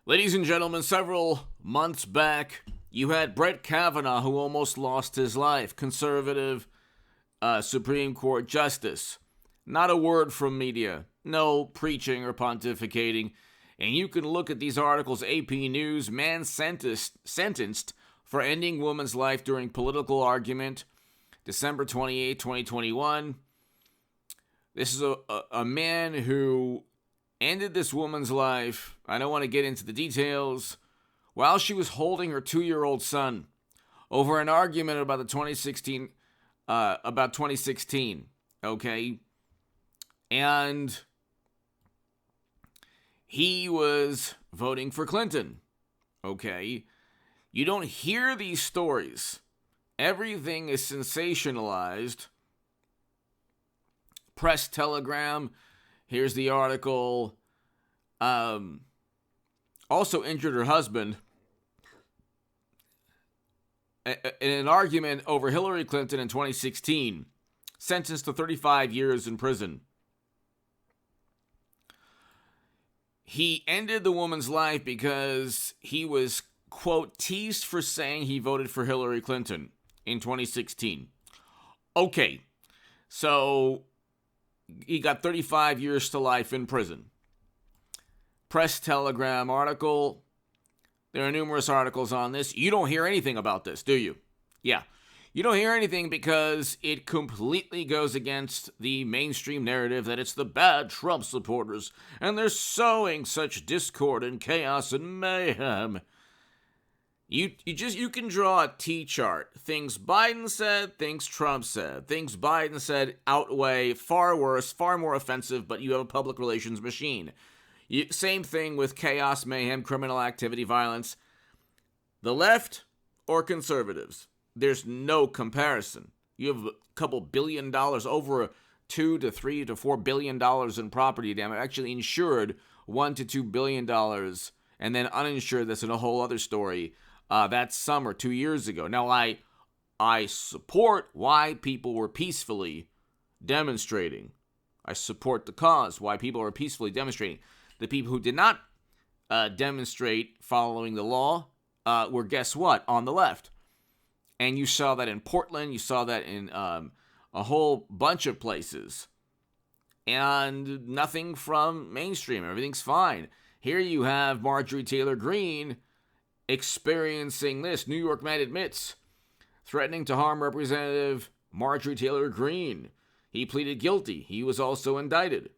Ladies and gentlemen, several months back, you had Brett Kavanaugh, who almost lost his life, conservative Supreme Court justice. Not a word from media, no preaching or pontificating. And you can look at these articles, AP News, man sentenced for ending woman's life during political argument, December 28, 2021. This is a man who ended this woman's life, I don't want to get into the details, while she was holding her 2-year-old son over an argument about the 2016, okay? And he was voting for Clinton, okay? You don't hear these stories. Everything is sensationalized. Press Telegram, here's the article. Also injured her husband in an argument over Hillary Clinton in 2016. Sentenced to 35 years in prison. He ended the woman's life because he was, quote, teased for saying he voted for Hillary Clinton in 2016. Okay, so he got 35 years to life in prison. Press Telegram article. There are numerous articles on this. You don't hear anything about this, do you? Yeah. You don't hear anything because it completely goes against the mainstream narrative that it's the bad Trump supporters and they're sowing such discord and chaos and mayhem. You can draw a T-chart. Things Biden said, things Trump said. Things Biden said outweigh far worse, far more offensive, but you have a public relations machine. Same thing with chaos, mayhem, criminal activity, violence. The left or conservatives, there's no comparison. You have a couple $1 billion, over $2 to $3 to $4 billion in property damage, actually insured $1 to $2 billion, and then uninsured. That's in a whole other story. That summer, 2 years ago. Now, I support why people were peacefully demonstrating. I support the cause, why people are peacefully demonstrating. The people who did not demonstrate following the law were, guess what, on the left. And you saw that in Portland. You saw that in a whole bunch of places. And nothing from mainstream. Everything's fine. Here you have Marjorie Taylor Greene experiencing this. New York man admits threatening to harm Representative Marjorie Taylor Greene. He pleaded guilty. He was also indicted.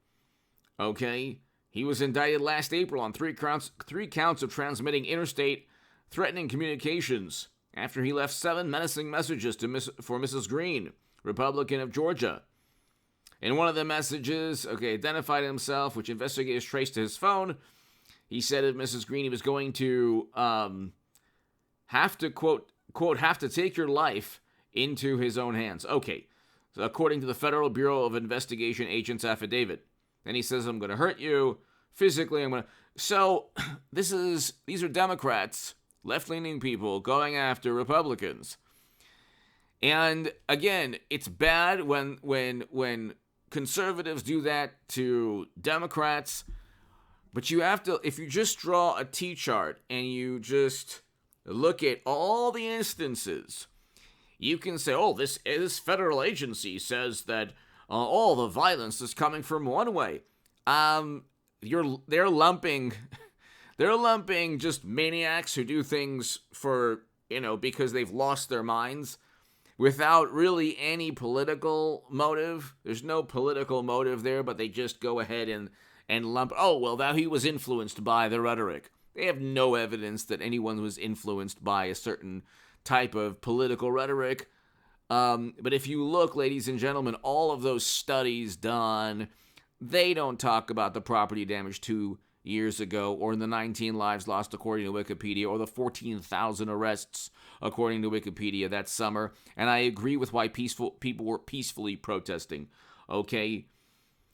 Okay? He was indicted last April on three counts of transmitting interstate threatening communications after he left 7 menacing messages for Mrs. Greene, Republican of Georgia. In one of the messages, identified himself, which investigators traced to his phone. He said of Mrs. Greene he was going to have to, quote, have to take your life into his own hands. Okay, so according to the Federal Bureau of Investigation agent's affidavit. And he says, I'm going to hurt you physically. So these are Democrats, left-leaning people going after Republicans. And again, it's bad when conservatives do that to Democrats. But you have to, if you just draw a T-chart and you just look at all the instances, you can say, oh, this federal agency says that all the violence is coming from one way. They're lumping just maniacs who do things for, because they've lost their minds without really any political motive. There's no political motive there, but they just go ahead and lump, that he was influenced by the rhetoric. They have no evidence that anyone was influenced by a certain type of political rhetoric. But if you look, ladies and gentlemen, all of those studies done, they don't talk about the property damage 2 years ago, or the 19 lives lost according to Wikipedia, or the 14,000 arrests according to Wikipedia that summer. And I agree with why people were peacefully protesting. Okay?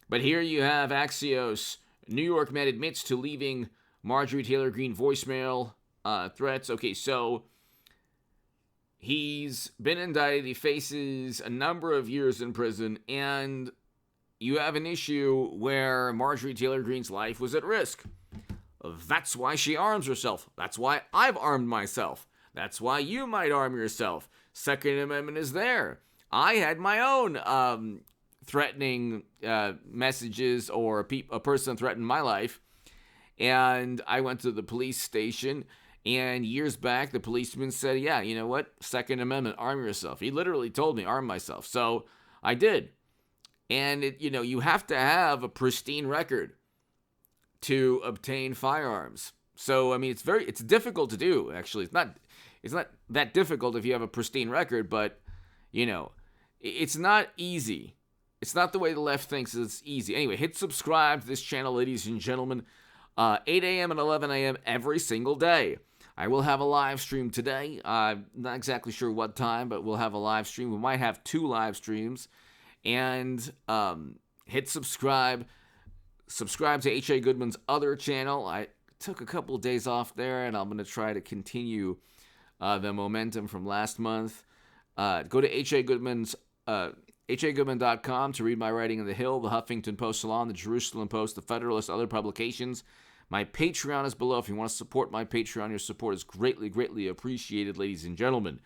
But here you have Axios. New York man admits to leaving Marjorie Taylor Greene voicemail threats. Okay, so he's been indicted. He faces a number of years in prison. And you have an issue where Marjorie Taylor Greene's life was at risk. That's why she arms herself. That's why I've armed myself. That's why you might arm yourself. Second Amendment is there. I had my own threatening messages, or a person threatened my life, and I went to the police station, and years back the policeman said, yeah, you know what, Second Amendment, arm yourself. He literally told me arm myself, so I did. And you have to have a pristine record to obtain firearms. So I mean, it's difficult to do. Actually, it's not that difficult if you have a pristine record, but it's not easy. It's not the way the left thinks it's easy. Anyway, hit subscribe to this channel, ladies and gentlemen. 8 a.m. and 11 a.m. every single day. I will have a live stream today. I'm not exactly sure what time, but we'll have a live stream. We might have 2 live streams. And hit subscribe. Subscribe to H.A. Goodman's other channel. I took a couple of days off there, and I'm going to try to continue the momentum from last month. Go to H.A. Goodman's HAGoodman.com to read my writing in The Hill, The Huffington Post Salon, The Jerusalem Post, The Federalist, other publications. My Patreon is below. If you want to support my Patreon, your support is greatly, greatly appreciated, ladies and gentlemen.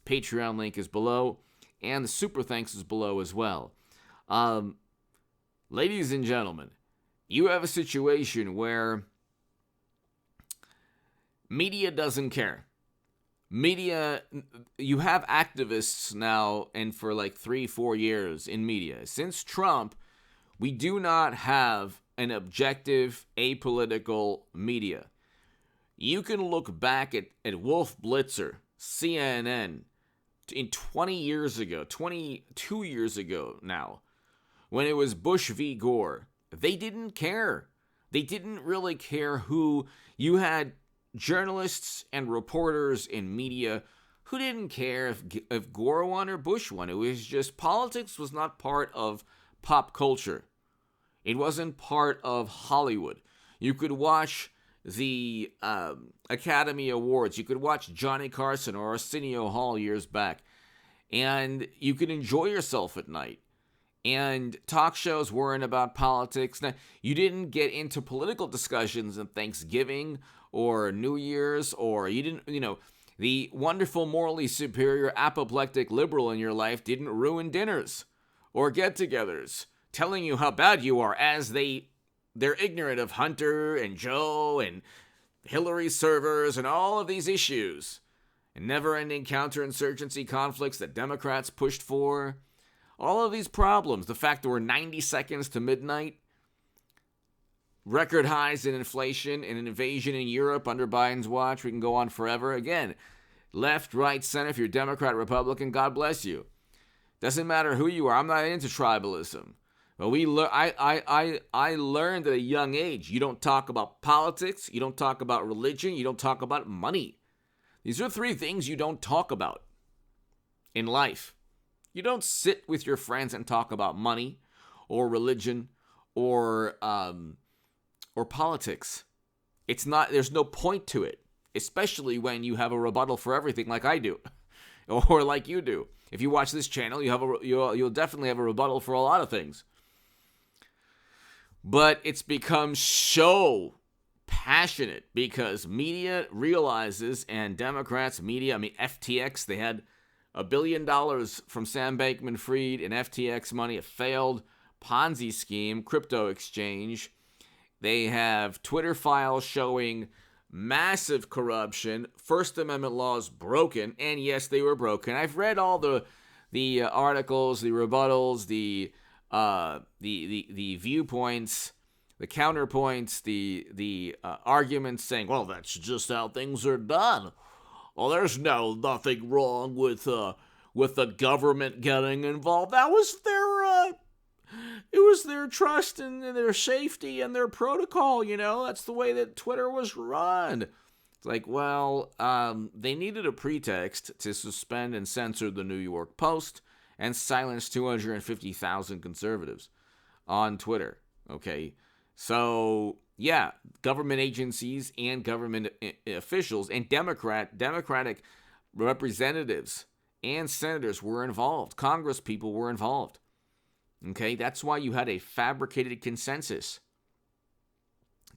Patreon link is below, and the super thanks is below as well. Ladies and gentlemen, you have a situation where media doesn't care. Media, you have activists now, and for like 3-4 years in media. Since Trump, we do not have an objective, apolitical media. You can look back at Wolf Blitzer, CNN, in 22 years ago now, when it was Bush v. Gore. They didn't care. They didn't really care who. You had journalists and reporters in media who didn't care if Gore won or Bush won. It was just, politics was not part of pop culture. It wasn't part of Hollywood. You could watch the Academy Awards. You could watch Johnny Carson or Arsenio Hall years back, and you could enjoy yourself at night. And talk shows weren't about politics. Now, you didn't get into political discussions on Thanksgiving or New Year's, or you didn't, the wonderful, morally superior, apoplectic liberal in your life didn't ruin dinners or get-togethers, telling you how bad you are, as they're ignorant of Hunter and Joe and Hillary servers and all of these issues and never-ending counterinsurgency conflicts that Democrats pushed for. All of these problems, the fact that we're 90 seconds to midnight, record highs in inflation and an invasion in Europe under Biden's watch. We can go on forever. Again, left, right, center, if you're Democrat, Republican, God bless you. Doesn't matter who you are. I'm not into tribalism. But I learned at a young age, you don't talk about politics, you don't talk about religion, you don't talk about money. These are 3 things you don't talk about in life. You don't sit with your friends and talk about money or religion or politics. There's no point to it, especially when you have a rebuttal for everything like I do or like you do. If you watch this channel, you'll definitely have a rebuttal for a lot of things. But it's become so passionate because media realizes, and Democrats, media, FTX, they had $1 billion from Sam Bankman-Fried in FTX money, a failed Ponzi scheme, crypto exchange. They have Twitter files showing massive corruption, First Amendment laws broken, and yes, they were broken. I've read all the articles, the rebuttals, the viewpoints, the counterpoints, the arguments saying, well, that's just how things are done. Well, there's nothing wrong with the government getting involved. That was their trust and their safety and their protocol. That's the way that Twitter was run. It's like, well, they needed a pretext to suspend and censor the New York Post and silence 250,000 conservatives on Twitter. Okay, so yeah, government agencies and government officials and Democratic representatives and senators were involved. Congress people were involved. Okay, that's why you had a fabricated consensus.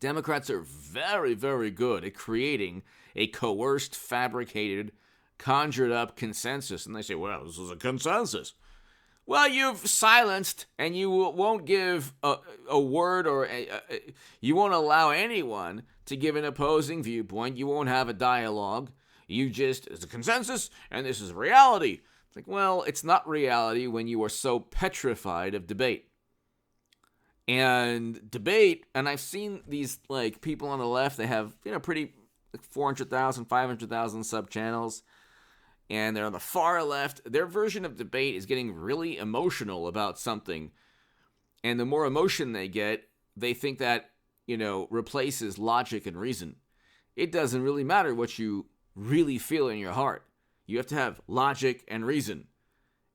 Democrats are very, very good at creating a coerced, fabricated, conjured up consensus. And they say, well, this is a consensus. Well, you've silenced and you won't give a word or you won't allow anyone to give an opposing viewpoint. You won't have a dialogue. You just, it's a consensus and this is reality. It's like, well, it's not reality when you are so petrified of debate. And debate, and I've seen these like people on the left, they have, pretty 400,000, 500,000 sub channels. And they're on the far left. Their version of debate is getting really emotional about something. And the more emotion they get, they think that, replaces logic and reason. It doesn't really matter what you really feel in your heart. You have to have logic and reason.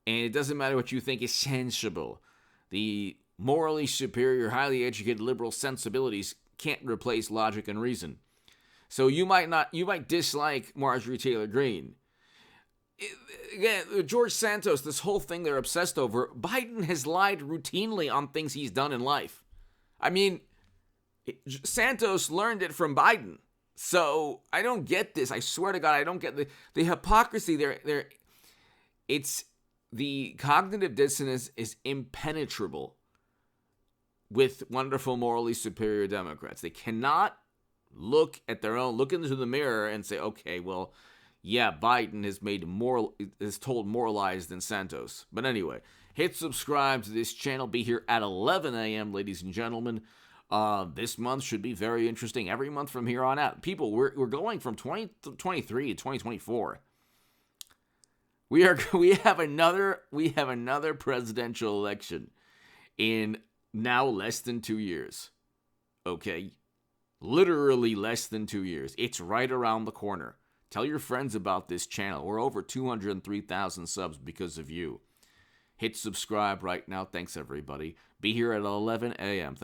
And it doesn't matter what you think is sensible. The morally superior, highly educated liberal sensibilities can't replace logic and reason. So you might dislike Marjorie Taylor Greene. Again, George Santos, this whole thing they're obsessed over, Biden has lied routinely on things he's done in life. I mean, Santos learned it from Biden. So I don't get this. I swear to God, I don't get the hypocrisy there. It's the cognitive dissonance is impenetrable with wonderful, morally superior Democrats. They cannot look into the mirror and say, okay, well, yeah, Biden has told more lies than Santos. But anyway, hit subscribe to this channel. Be here at 11 a.m., ladies and gentlemen. This month should be very interesting. Every month from here on out. People, we're going from 2023 to 2024. We have another presidential election in now less than 2 years. Okay? Literally less than 2 years. It's right around the corner. Tell your friends about this channel. We're over 203,000 subs because of you. Hit subscribe right now. Thanks, everybody. Be here at 11 a.m.